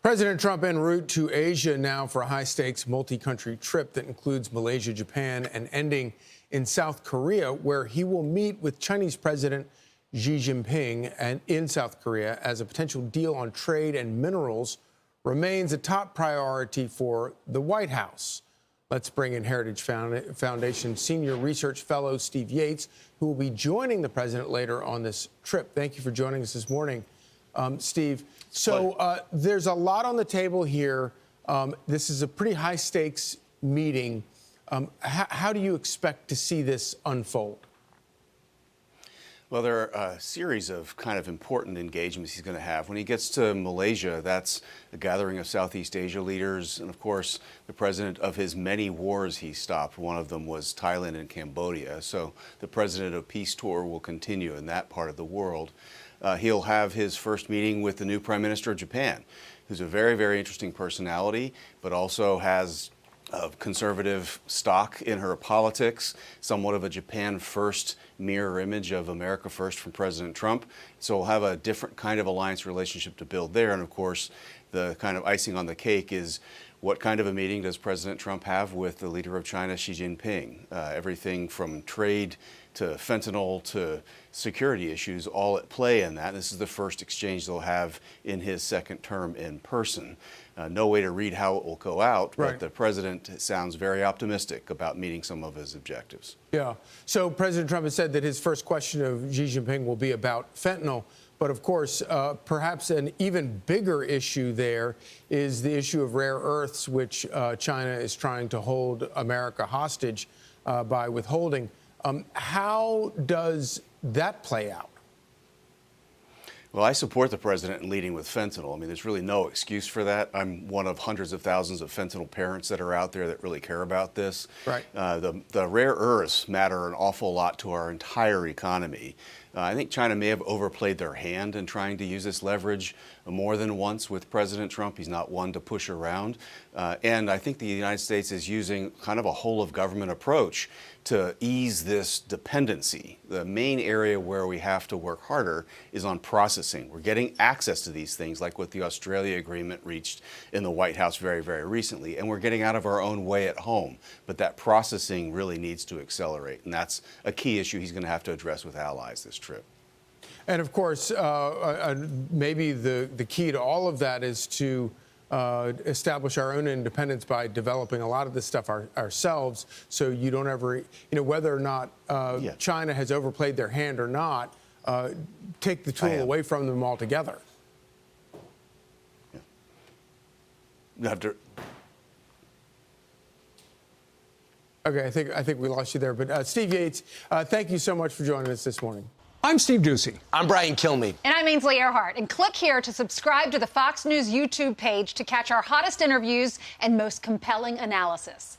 President Trump en route to Asia now for a high-stakes multi-country trip that includes Malaysia, Japan, and ending in South Korea, where he will meet with Chinese President Xi Jinping and in South Korea as a potential deal on trade and minerals remains a top priority for the White House. Let's bring in Heritage Foundation Senior Research Fellow Steve Yates, who will be joining the president later on this trip. Thank you for joining us this morning, Steve. So there's a lot on the table here. This is a pretty high-stakes meeting. How do you expect to see this unfold? Well, there are a series of kind of important engagements he's going to have. When he gets to Malaysia, that's a gathering of Southeast Asia leaders. And of course, the president of his many wars he stopped. One of them was Thailand and Cambodia. So the president of peace tour will continue in that part of the world. He'll have his first meeting with the new prime minister of Japan, who's a very, very interesting personality, but also has of conservative stock in her politics, somewhat of a Japan first mirror image of America first from President Trump. So we'll have a different kind of alliance relationship to build there. And of course, the kind of icing on the cake is what kind of a meeting does President Trump have with the leader of China, Xi Jinping? Everything from trade to fentanyl to security issues all at play in that. This is the first exchange they'll have in his second term in person. No way to read how it will go out, but the president sounds very optimistic about meeting some of his objectives. Yeah. So President Trump has said that his first question of Xi Jinping will be about fentanyl. But of course, perhaps an even bigger issue there is the issue of rare earths, which China is trying to hold America hostage by withholding. How does that play out? Well, I support the president in leading with fentanyl. I mean, there's really no excuse for that. I'm one of hundreds of thousands of fentanyl parents that are out there that really care about this. Right. The rare earths matter an awful lot to our entire economy. I think China may have overplayed their hand in trying to use this leverage more than once with President Trump. He's not one to push around. And I think the United States is using kind of a whole of government approach to ease this dependency. The main area where we have to work harder is on processing. We're getting access to these things like what the Australia agreement reached in the White House very, very recently. And we're getting out of our own way at home. But that processing really needs to accelerate. And that's a key issue he's going to have to address with allies this trip. And of course, maybe the key to all of that is to establish our own independence by developing a lot of this stuff ourselves, so you don't ever, whether or not China has overplayed their hand or not, take the tool away from them altogether. Yeah. You have to. Okay, I think we lost you there, but Steve Yates, thank you so much for joining us this morning. I'm Steve Doocy. I'm Brian Kilmeade. And I'm Ainsley Earhart. And click here to subscribe to the Fox News YouTube page to catch our hottest interviews and most compelling analysis.